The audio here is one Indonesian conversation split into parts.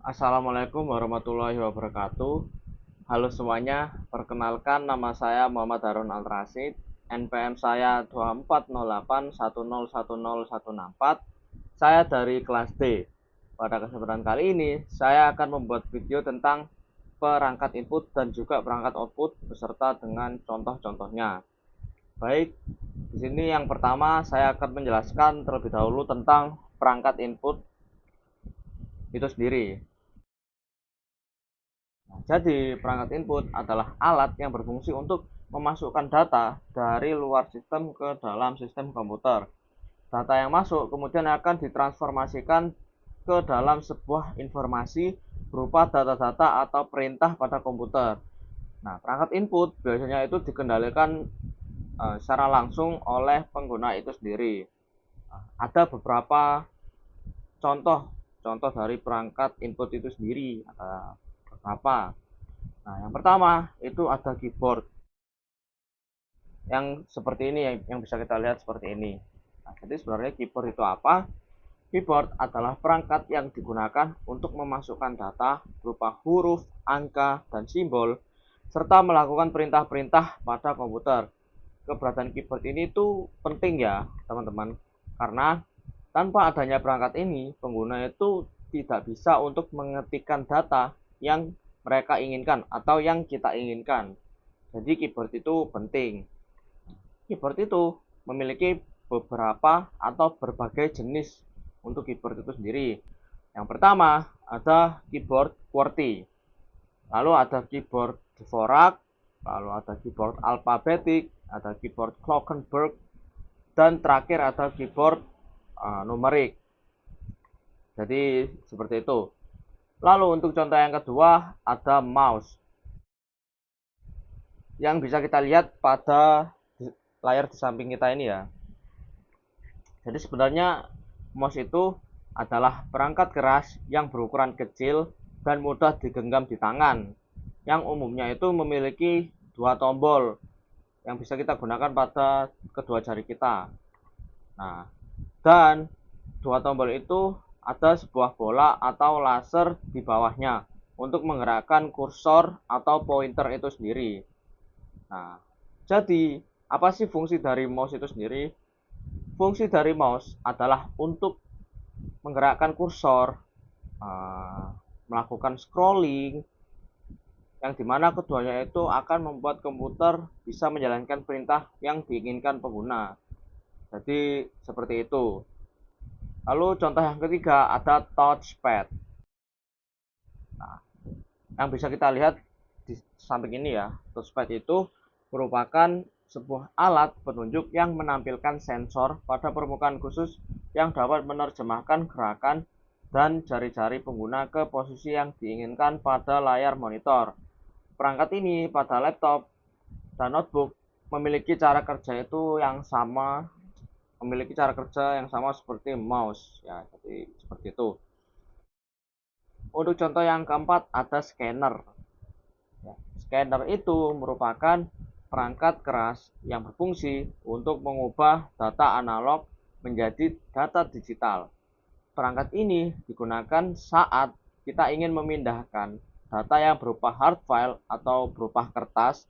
Assalamualaikum warahmatullahi wabarakatuh. Halo semuanya, perkenalkan nama saya Muhammad Harun Al Rasid. NPM saya 2408101014. Saya dari kelas D. Pada kesempatan kali ini, saya akan membuat video tentang perangkat input dan juga perangkat output beserta dengan contoh-contohnya. Baik, di sini yang pertama saya akan menjelaskan terlebih dahulu tentang perangkat input itu sendiri. Jadi, perangkat input adalah alat yang berfungsi untuk memasukkan data dari luar sistem ke dalam sistem komputer. Data yang masuk kemudian akan ditransformasikan ke dalam sebuah informasi berupa data-data atau perintah pada komputer. Nah, perangkat input biasanya itu dikendalikan secara langsung oleh pengguna itu sendiri. Ada beberapa contoh dari perangkat input itu sendiri. Ada beberapa. Nah, yang pertama itu ada keyboard yang seperti ini, yang bisa kita lihat seperti ini. Nah, jadi sebenarnya keyboard itu apa? Keyboard adalah perangkat yang digunakan untuk memasukkan data berupa huruf, angka, dan simbol, serta melakukan perintah-perintah pada komputer. Keberadaan keyboard ini tuh penting ya, teman-teman, karena tanpa adanya perangkat ini, pengguna itu tidak bisa untuk mengetikkan data yang mereka inginkan atau yang kita inginkan. Jadi keyboard itu penting. Keyboard itu memiliki beberapa atau berbagai jenis untuk keyboard itu sendiri. Yang pertama ada keyboard QWERTY, lalu ada keyboard Dvorak, lalu ada keyboard alfabetik, ada keyboard Glockenberg, dan terakhir ada keyboard numerik. Jadi seperti itu. Lalu untuk contoh yang kedua ada mouse, yang bisa kita lihat pada layar di samping kita ini ya. Jadi sebenarnya mouse itu adalah perangkat keras yang berukuran kecil dan mudah digenggam di tangan, yang umumnya itu memiliki dua tombol yang bisa kita gunakan pada kedua jari kita. Nah, dan dua tombol itu ada sebuah bola atau laser di bawahnya untuk menggerakkan kursor atau pointer itu sendiri. Nah, jadi apa sih fungsi dari mouse itu sendiri? Fungsi dari mouse adalah untuk menggerakkan kursor, melakukan scrolling, yang dimana keduanya itu akan membuat komputer bisa menjalankan perintah yang diinginkan pengguna. Jadi seperti itu. Lalu contoh yang ketiga ada touchpad. Nah, yang bisa kita lihat di samping ini ya, touchpad itu merupakan sebuah alat penunjuk yang menampilkan sensor pada permukaan khusus yang dapat menerjemahkan gerakan dan jari-jari pengguna ke posisi yang diinginkan pada layar monitor. Perangkat ini pada laptop dan notebook memiliki cara kerja yang sama seperti mouse ya, jadi seperti itu. Untuk contoh yang keempat ada scanner. Ya, scanner itu merupakan perangkat keras yang berfungsi untuk mengubah data analog menjadi data digital. Perangkat ini digunakan saat kita ingin memindahkan data yang berupa hard file atau berupa kertas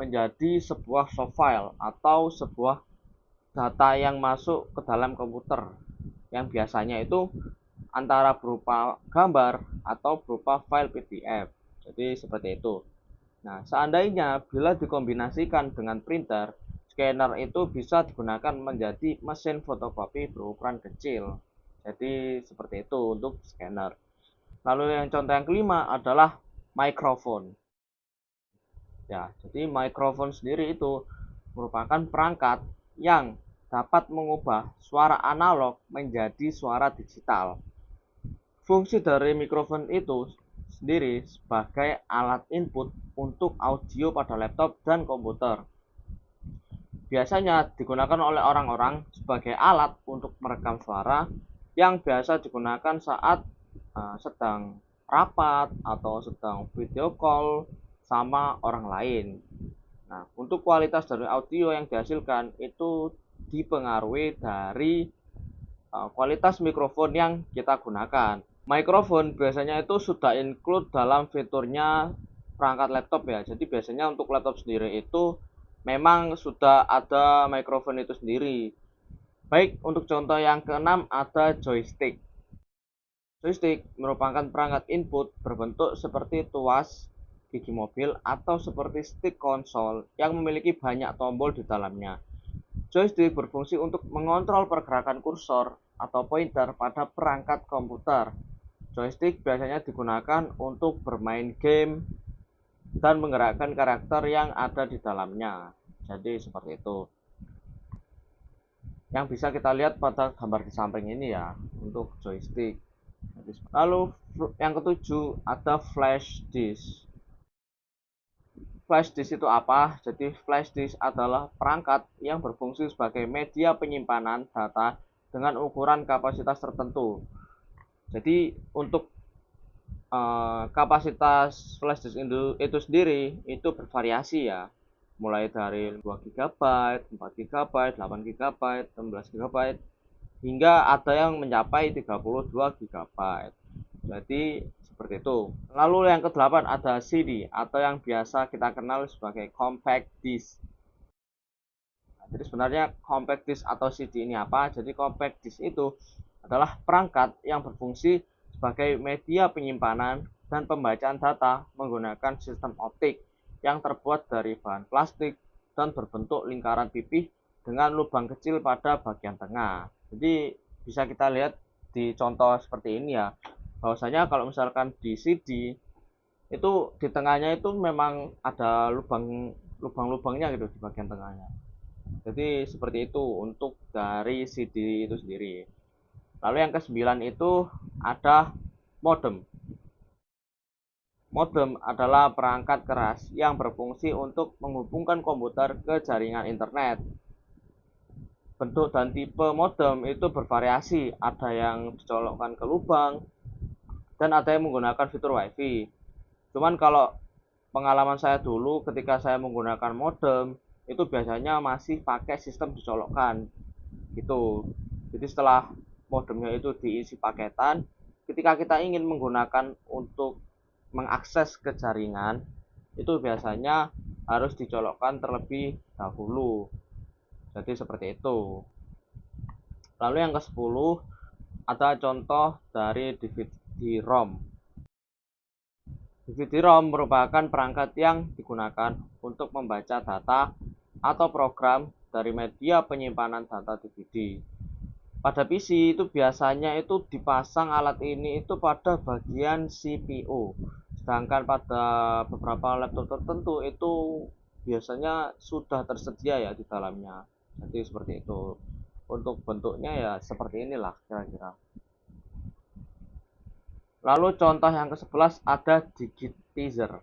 menjadi sebuah soft file atau sebuah data yang masuk ke dalam komputer, yang biasanya itu antara berupa gambar atau berupa file PDF. Jadi seperti itu. Nah, seandainya bila dikombinasikan dengan printer, scanner itu bisa digunakan menjadi mesin fotokopi berukuran kecil. Jadi seperti itu untuk scanner. Lalu yang contoh yang kelima adalah microphone. Ya, jadi microphone sendiri itu merupakan perangkat yang dapat mengubah suara analog menjadi suara digital. Fungsi dari mikrofon itu sendiri sebagai alat input untuk audio pada laptop dan komputer. Biasanya digunakan oleh orang-orang sebagai alat untuk merekam suara yang biasa digunakan saat sedang rapat atau sedang video call sama orang lain. Nah, untuk kualitas dari audio yang dihasilkan itu dipengaruhi dari kualitas mikrofon yang kita gunakan. Microphone biasanya itu sudah include dalam fiturnya perangkat laptop ya. Jadi biasanya untuk laptop sendiri itu memang sudah ada microphone itu sendiri. Baik, untuk contoh yang keenam ada joystick. Joystick merupakan perangkat input berbentuk seperti tuas gigi mobil atau seperti stick konsol yang memiliki banyak tombol di dalamnya. Joystick berfungsi untuk mengontrol pergerakan kursor atau pointer pada perangkat komputer. Joystick biasanya digunakan untuk bermain game dan menggerakkan karakter yang ada di dalamnya. Jadi seperti itu. Yang bisa kita lihat pada gambar di samping ini ya, untuk joystick. Lalu yang ketujuh ada flash disk. Flash disk itu apa? Jadi flash disk adalah perangkat yang berfungsi sebagai media penyimpanan data dengan ukuran kapasitas tertentu. Jadi untuk kapasitas flash disk itu sendiri itu bervariasi ya. Mulai dari 2 GB, 4 GB, 8 GB, 16 GB, hingga ada yang mencapai 32 GB. Jadi seperti itu. Lalu yang ke-8 ada CD atau yang biasa kita kenal sebagai compact disc. Jadi sebenarnya compact disc atau CD ini apa? Jadi compact disc itu adalah perangkat yang berfungsi sebagai media penyimpanan dan pembacaan data menggunakan sistem optik yang terbuat dari bahan plastik dan berbentuk lingkaran pipih dengan lubang kecil pada bagian tengah. Jadi bisa kita lihat di contoh seperti ini ya, bahwasanya kalau misalkan di CD itu di tengahnya itu memang ada lubang-lubangnya gitu di bagian tengahnya. Jadi seperti itu untuk dari CD itu sendiri. Lalu yang ke-9 itu ada modem. Modem adalah perangkat keras yang berfungsi untuk menghubungkan komputer ke jaringan internet. Bentuk dan tipe modem itu bervariasi, ada yang dicolokkan ke lubang dan ada yang menggunakan fitur WiFi. Cuman kalau pengalaman saya dulu ketika saya menggunakan modem itu biasanya masih pakai sistem dicolokkan gitu. Jadi setelah modemnya itu diisi paketan, ketika kita ingin menggunakan untuk mengakses ke jaringan itu biasanya harus dicolokkan terlebih dahulu. Jadi seperti itu. Lalu yang ke-10 ada contoh dari DVD-ROM. DVD-ROM merupakan perangkat yang digunakan untuk membaca data atau program dari media penyimpanan data DVD. Pada PC itu biasanya itu dipasang alat ini itu pada bagian CPU. Sedangkan pada beberapa laptop tertentu itu biasanya sudah tersedia ya di dalamnya. Jadi seperti itu. Untuk bentuknya ya seperti inilah kira-kira. Lalu contoh yang ke-11 ada digitizer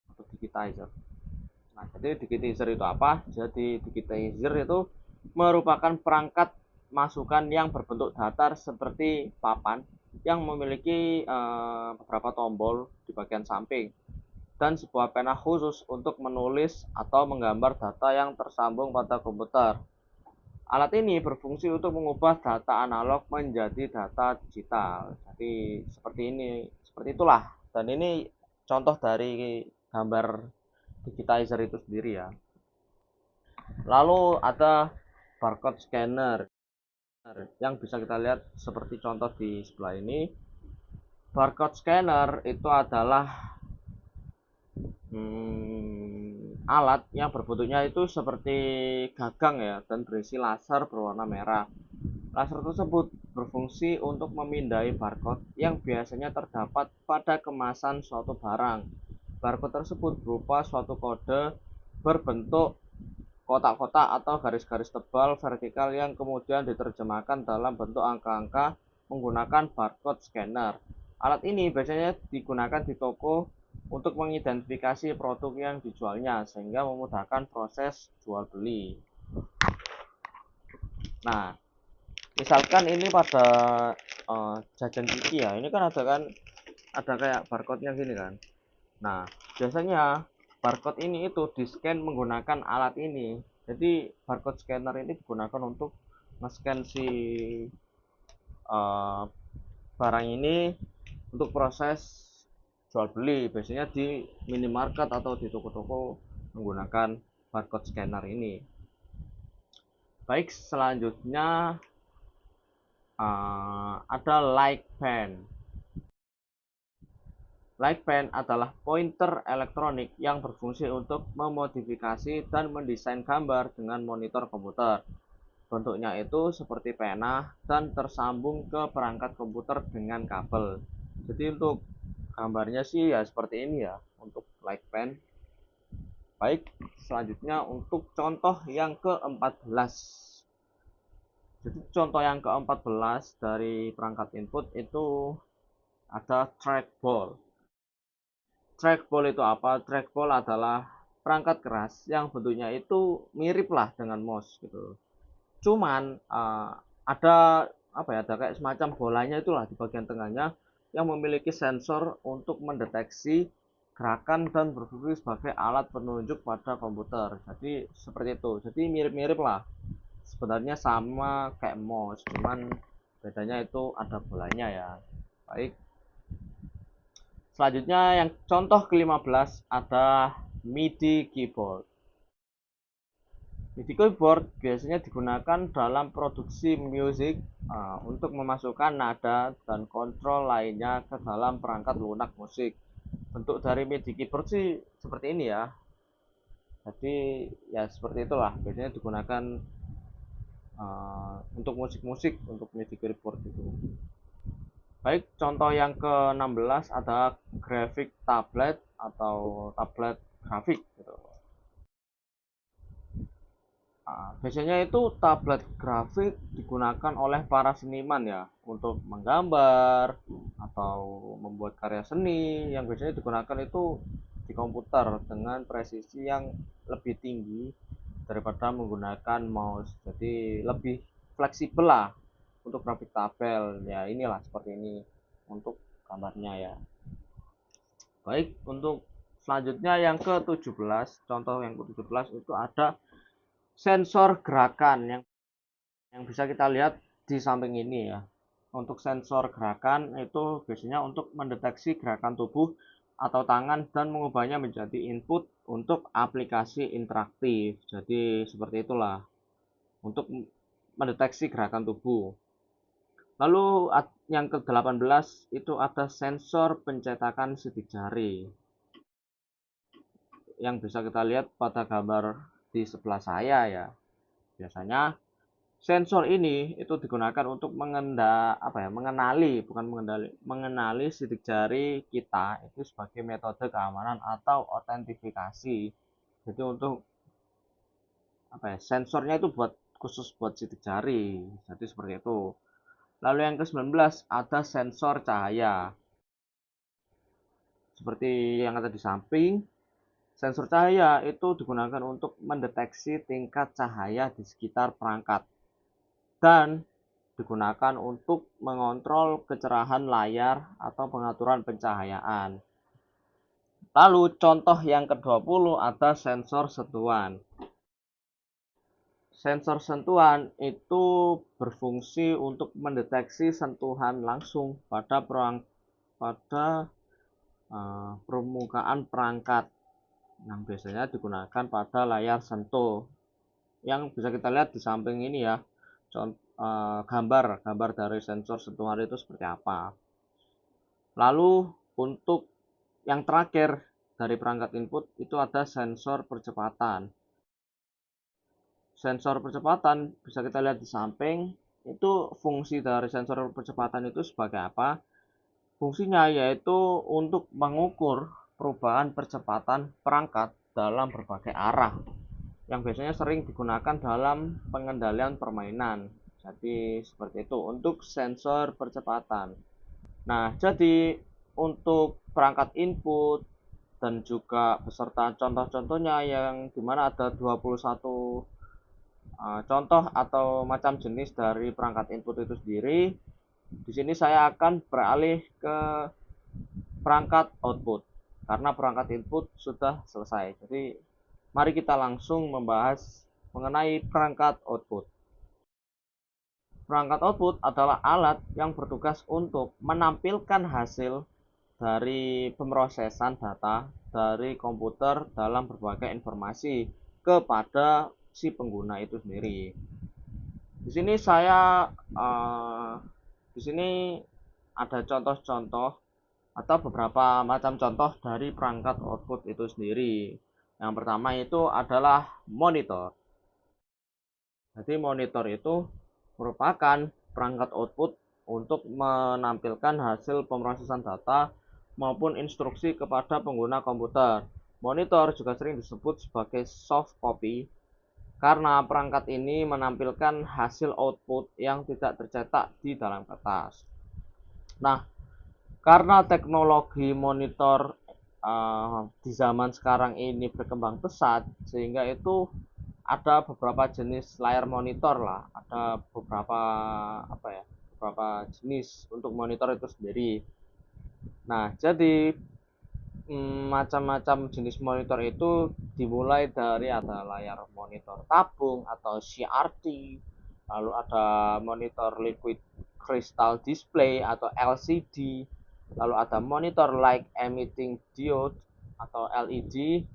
atau digitizer. Nah, jadi digitizer itu apa? Jadi digitizer itu merupakan perangkat masukan yang berbentuk datar seperti papan yang memiliki beberapa tombol di bagian samping dan sebuah pena khusus untuk menulis atau menggambar data yang tersambung pada komputer. Alat ini berfungsi untuk mengubah data analog menjadi data digital. Jadi seperti ini, seperti itulah. Dan ini contoh dari gambar digitizer itu sendiri ya. Lalu ada barcode scanner yang bisa kita lihat seperti contoh di sebelah ini. Barcode scanner itu adalah alat yang berbentuknya itu seperti gagang ya dan berisi laser berwarna merah. Laser tersebut berfungsi untuk memindai barcode yang biasanya terdapat pada kemasan suatu barang. Barcode tersebut berupa suatu kode berbentuk kotak-kotak atau garis-garis tebal vertikal yang kemudian diterjemahkan dalam bentuk angka-angka menggunakan barcode scanner. Alat ini biasanya digunakan di toko untuk mengidentifikasi produk yang dijualnya sehingga memudahkan proses jual beli. Nah, misalkan ini pada jajan kiki ya, ini kan ada kayak barcode-nya gini kan. Nah, biasanya barcode ini itu di scan menggunakan alat ini. Jadi barcode scanner ini digunakan untuk nge-scan si uh, barang ini untuk proses jual beli, biasanya di minimarket atau di toko-toko menggunakan barcode scanner ini. Baik, selanjutnya ada light pen. Light pen adalah pointer elektronik yang berfungsi untuk memodifikasi dan mendesain gambar dengan monitor komputer. Bentuknya itu seperti pena dan tersambung ke perangkat komputer dengan kabel. Jadi untuk gambarnya sih ya seperti ini ya untuk light pen. Baik, selanjutnya untuk contoh yang ke-14. Jadi contoh yang ke-14 dari perangkat input itu ada trackball. Trackball itu apa? Trackball adalah perangkat keras yang bentuknya itu mirip lah dengan mouse gitu. Cuman ada apa ya? Ada kayak semacam bolanya itulah di bagian tengahnya yang memiliki sensor untuk mendeteksi gerakan dan berfungsi sebagai alat penunjuk pada komputer. Jadi seperti itu. Jadi mirip-mirip lah. Sebenarnya sama kayak mouse, cuman bedanya itu ada bolanya ya. Baik. Selanjutnya yang contoh ke-15 ada MIDI keyboard. MIDI keyboard biasanya digunakan dalam produksi musik untuk memasukkan nada dan kontrol lainnya ke dalam perangkat lunak musik. Bentuk dari MIDI keyboard sih seperti ini ya. Jadi ya seperti itulah biasanya digunakan untuk musik-musik untuk MIDI keyboard itu. Baik, contoh yang ke-16 ada graphic tablet atau tablet grafik gitu. Biasanya itu tablet grafik digunakan oleh para seniman ya untuk menggambar atau membuat karya seni yang biasanya digunakan itu di komputer dengan presisi yang lebih tinggi daripada menggunakan mouse. Jadi lebih fleksibel lah untuk grafik tabel. Ya inilah seperti ini untuk gambarnya ya. Baik, untuk selanjutnya yang ke-17, contoh yang ke-17 itu ada sensor gerakan yang bisa kita lihat di samping ini ya. Untuk sensor gerakan itu biasanya untuk mendeteksi gerakan tubuh atau tangan dan mengubahnya menjadi input untuk aplikasi interaktif. Jadi seperti itulah untuk mendeteksi gerakan tubuh. Lalu yang ke-18 itu ada sensor pencetakan sidik jari yang bisa kita lihat pada gambar di sebelah saya ya. Biasanya sensor ini itu digunakan untuk mengenali sidik jari kita itu sebagai metode keamanan atau autentifikasi. Jadi untuk sensornya itu khusus buat sidik jari. Jadi seperti itu. Lalu yang ke-19 ada sensor cahaya. Seperti yang ada di samping, sensor cahaya itu digunakan untuk mendeteksi tingkat cahaya di sekitar perangkat dan digunakan untuk mengontrol kecerahan layar atau pengaturan pencahayaan. Lalu contoh yang ke-20 ada sensor sentuhan. Sensor sentuhan itu berfungsi untuk mendeteksi sentuhan langsung pada permukaan perangkat yang biasanya digunakan pada layar sentuh yang bisa kita lihat di samping ini ya. Gambar dari sensor sentuhan itu seperti apa. Lalu untuk yang terakhir dari perangkat input itu ada sensor percepatan. Sensor percepatan bisa kita lihat di samping. Itu fungsi dari sensor percepatan itu sebagai apa? Fungsinya yaitu untuk mengukur perubahan percepatan perangkat dalam berbagai arah yang biasanya sering digunakan dalam pengendalian permainan. Jadi seperti itu untuk sensor percepatan. Nah, jadi untuk perangkat input dan juga beserta contoh-contohnya yang dimana ada 21 contoh atau macam jenis dari perangkat input itu sendiri. Di sini saya akan beralih ke perangkat output karena perangkat input sudah selesai. Jadi mari kita langsung membahas mengenai perangkat output. Perangkat output adalah alat yang bertugas untuk menampilkan hasil dari pemrosesan data dari komputer dalam berbagai informasi kepada si pengguna itu sendiri. Di sini di sini ada contoh-contoh atau beberapa macam contoh dari perangkat output itu sendiri. Yang pertama itu adalah monitor. Jadi monitor itu merupakan perangkat output untuk menampilkan hasil pemrosesan data maupun instruksi kepada pengguna komputer. Monitor juga sering disebut sebagai soft copy karena perangkat ini menampilkan hasil output yang tidak tercetak di dalam kertas. Nah, karena teknologi monitor di zaman sekarang ini berkembang pesat, sehingga itu ada beberapa jenis layar monitor lah, ada beberapa jenis untuk monitor itu sendiri. Nah, jadi macam-macam jenis monitor itu dimulai dari ada layar monitor tabung atau CRT, lalu ada monitor liquid crystal display atau LCD, lalu ada monitor light emitting diode atau LED,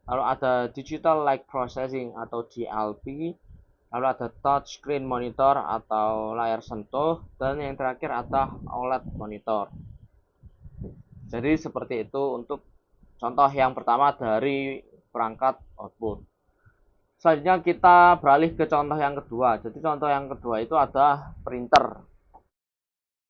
lalu ada digital light processing atau DLP, lalu ada touchscreen monitor atau layar sentuh, dan yang terakhir ada OLED monitor. Jadi seperti itu untuk contoh yang pertama dari perangkat output. Selanjutnya kita beralih ke contoh yang kedua. Jadi contoh yang kedua itu ada printer.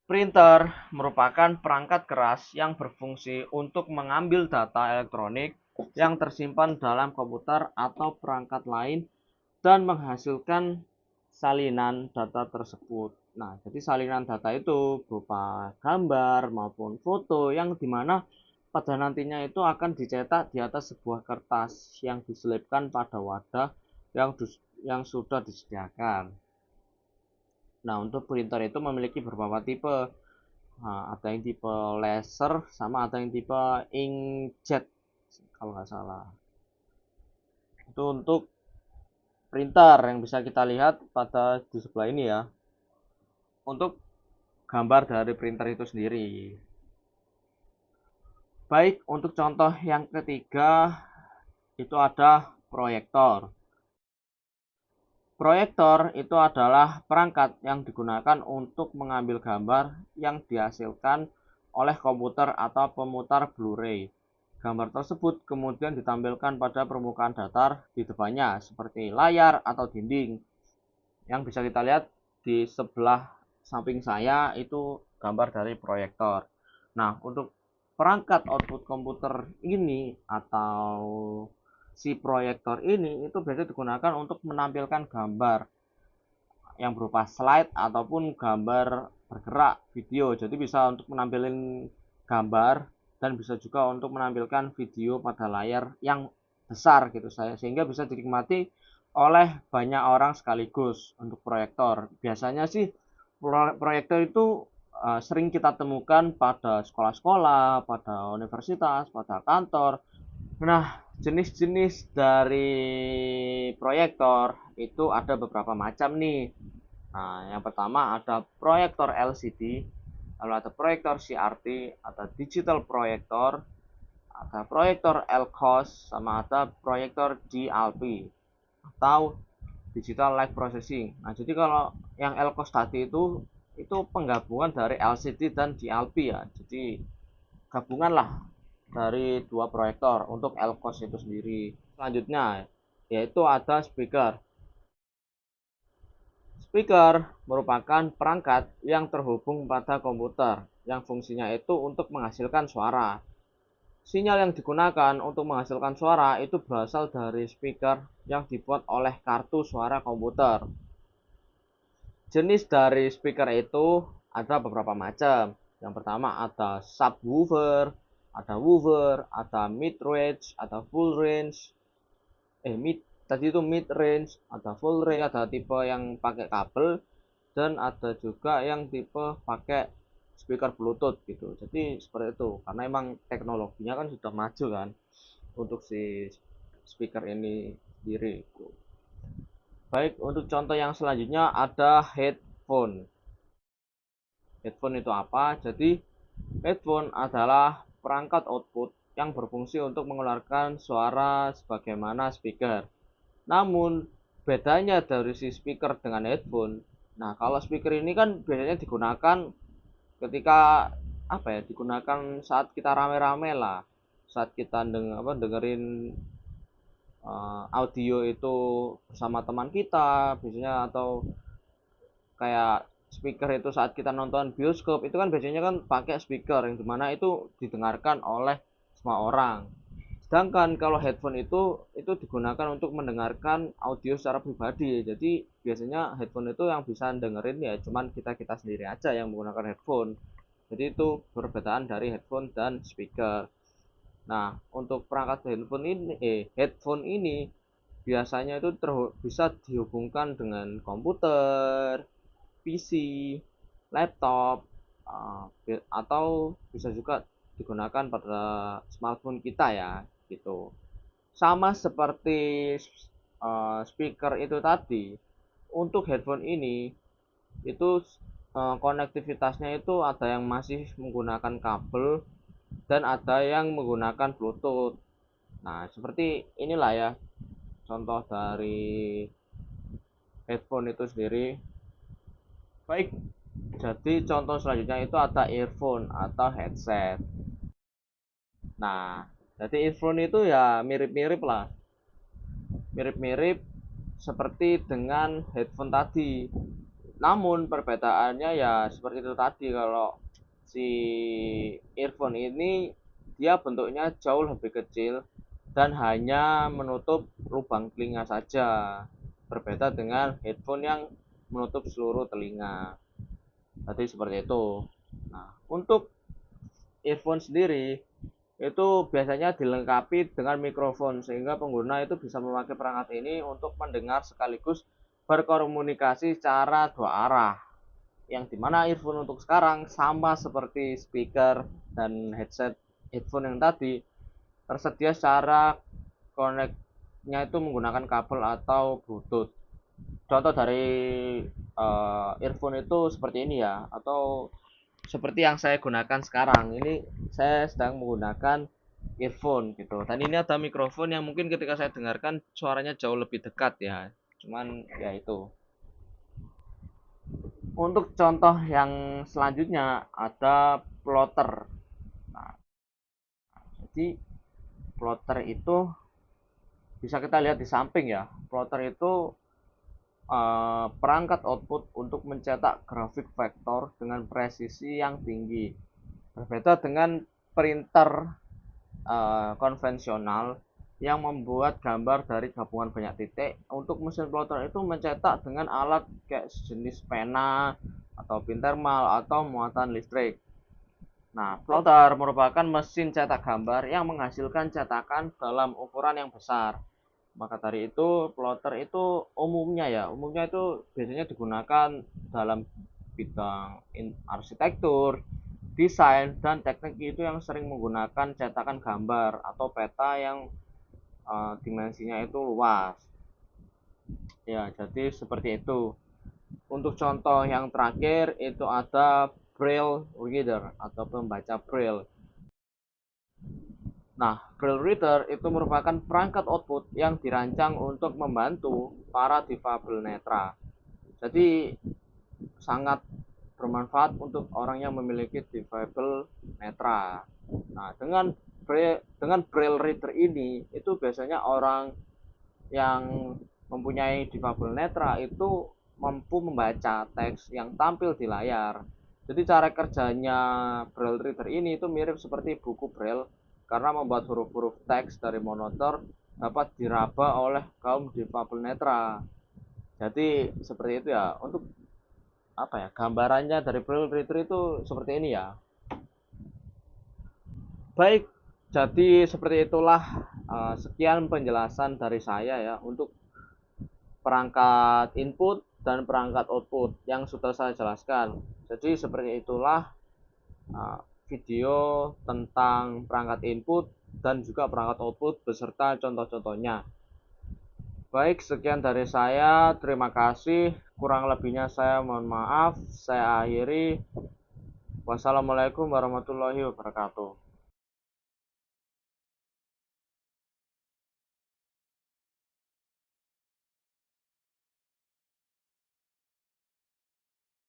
Printer merupakan perangkat keras yang berfungsi untuk mengambil data elektronik yang tersimpan dalam komputer atau perangkat lain dan menghasilkan salinan data tersebut. Nah, jadi salinan data itu berupa gambar maupun foto yang dimana pada nantinya itu akan dicetak di atas sebuah kertas yang diselipkan pada wadah yang sudah disediakan. Nah, untuk printer itu memiliki beberapa tipe. Nah, ada yang tipe laser sama ada yang tipe inkjet kalau nggak salah. Itu untuk printer yang bisa kita lihat pada di sebelah ini ya. Untuk gambar dari printer itu sendiri. Baik, untuk contoh yang ketiga itu ada proyektor. Proyektor itu adalah perangkat yang digunakan untuk mengambil gambar yang dihasilkan oleh komputer atau pemutar Blu-ray. Gambar tersebut kemudian ditampilkan pada permukaan datar di depannya seperti layar atau dinding. Yang bisa kita lihat di sebelah samping saya itu gambar dari proyektor. Nah, untuk perangkat output komputer ini atau si proyektor ini itu biasanya digunakan untuk menampilkan gambar yang berupa slide ataupun gambar bergerak video. Jadi bisa untuk menampilkan gambar dan bisa juga untuk menampilkan video pada layar yang besar gitu sehingga bisa dinikmati oleh banyak orang sekaligus untuk proyektor. Biasanya sih proyektor itu sering kita temukan pada sekolah-sekolah, pada universitas, pada kantor. Nah, jenis-jenis dari proyektor itu ada beberapa macam nih. Nah, yang pertama ada proyektor LCD, lalu ada proyektor CRT, ada digital proyektor, ada proyektor LCOS, sama ada proyektor DLP atau digital light processing. Nah, jadi kalau yang LCOS tadi itu penggabungan dari LCD dan DLP ya. Jadi gabungan lah dari dua proyektor untuk LCOS itu sendiri. Selanjutnya yaitu ada speaker. Speaker merupakan perangkat yang terhubung pada komputer yang fungsinya itu untuk menghasilkan suara. Sinyal yang digunakan untuk menghasilkan suara itu berasal dari speaker yang dibuat oleh kartu suara komputer. Jenis dari speaker itu ada beberapa macam. Yang pertama ada subwoofer, ada woofer, ada mid range, ada full range. Tadi itu mid range, ada full range, ada tipe yang pakai kabel dan ada juga yang tipe pakai speaker bluetooth gitu. Jadi seperti itu karena emang teknologinya kan sudah maju kan untuk si speaker ini sendiri. Baik, untuk contoh yang selanjutnya ada headphone. headphone. Headphone itu apa? Jadi headphone adalah perangkat output yang berfungsi untuk mengeluarkan suara sebagaimana speaker. Namun bedanya dari si speaker dengan headphone, nah kalau speaker ini kan biasanya digunakan ketika apa ya, digunakan saat kita rame-rame lah, saat kita dengerin audio itu bersama teman kita biasanya, atau kayak speaker itu saat kita nonton bioskop itu kan biasanya kan pakai speaker yang dimana itu didengarkan oleh semua orang. Sedangkan kalau headphone itu digunakan untuk mendengarkan audio secara pribadi. Jadi biasanya headphone itu yang bisa dengerin ya cuman kita sendiri aja yang menggunakan headphone. Jadi itu perbedaan dari headphone dan speaker. Nah, untuk perangkat headphone ini biasanya itu bisa dihubungkan dengan komputer, PC, laptop, atau bisa juga digunakan pada smartphone kita ya, gitu. Sama seperti speaker itu tadi, untuk headphone ini itu konektivitasnya itu ada yang masih menggunakan kabel dan ada yang menggunakan Bluetooth. Nah, seperti inilah ya contoh dari headphone itu sendiri. Baik, jadi contoh selanjutnya itu ada earphone atau headset. Nah, jadi earphone itu ya mirip-mirip lah. Mirip-mirip seperti dengan headphone tadi. Namun perbedaannya ya seperti itu tadi, kalau si earphone ini dia bentuknya jauh lebih kecil dan hanya menutup lubang telinga saja. Berbeda dengan headphone yang menutup seluruh telinga. Jadi seperti itu. Nah, untuk earphone sendiri itu biasanya dilengkapi dengan mikrofon sehingga pengguna itu bisa memakai perangkat ini untuk mendengar sekaligus berkomunikasi secara dua arah. Yang dimana earphone untuk sekarang sama seperti speaker dan headphone yang tadi tersedia secara koneknya itu menggunakan kabel atau Bluetooth. Contoh dari earphone itu seperti ini ya, atau seperti yang saya gunakan sekarang ini. Saya sedang menggunakan earphone gitu, dan ini ada mikrofon yang mungkin ketika saya dengarkan suaranya jauh lebih dekat ya, cuman ya itu. Untuk contoh yang selanjutnya ada plotter. Nah, jadi plotter itu bisa kita lihat di samping ya. Plotter itu perangkat output untuk mencetak grafik vektor dengan presisi yang tinggi. Berbeda dengan printer konvensional yang membuat gambar dari gabungan banyak titik. Untuk mesin plotter itu mencetak dengan alat kayak jenis pena atau pintermal atau muatan listrik. Nah, plotter merupakan mesin cetak gambar yang menghasilkan cetakan dalam ukuran yang besar. Maka dari itu plotter itu umumnya itu biasanya digunakan dalam bidang arsitektur, desain, dan teknik itu yang sering menggunakan cetakan gambar atau peta yang dimensinya itu luas. Ya, jadi seperti itu. Untuk contoh yang terakhir itu ada Braille Reader atau pembaca Braille. Nah, Braille Reader itu merupakan perangkat output yang dirancang untuk membantu para difabel netra. Jadi sangat bermanfaat untuk orang yang memiliki difabel netra. Nah, dengan Braille Reader ini itu biasanya orang yang mempunyai difabel netra itu mampu membaca teks yang tampil di layar. Jadi cara kerjanya Braille Reader ini itu mirip seperti buku Braille karena membuat huruf-huruf teks dari monitor dapat diraba oleh kaum difabel netra. Jadi seperti itu ya. Untuk apa ya, gambarannya dari Braille Reader itu seperti ini ya. Baik, jadi seperti itulah sekian penjelasan dari saya ya untuk perangkat input dan perangkat output yang sudah saya jelaskan. Jadi seperti itulah video tentang perangkat input dan juga perangkat output beserta contoh-contohnya. Baik, sekian dari saya. Terima kasih. Kurang lebihnya saya mohon maaf. Saya akhiri. Wassalamualaikum warahmatullahi wabarakatuh.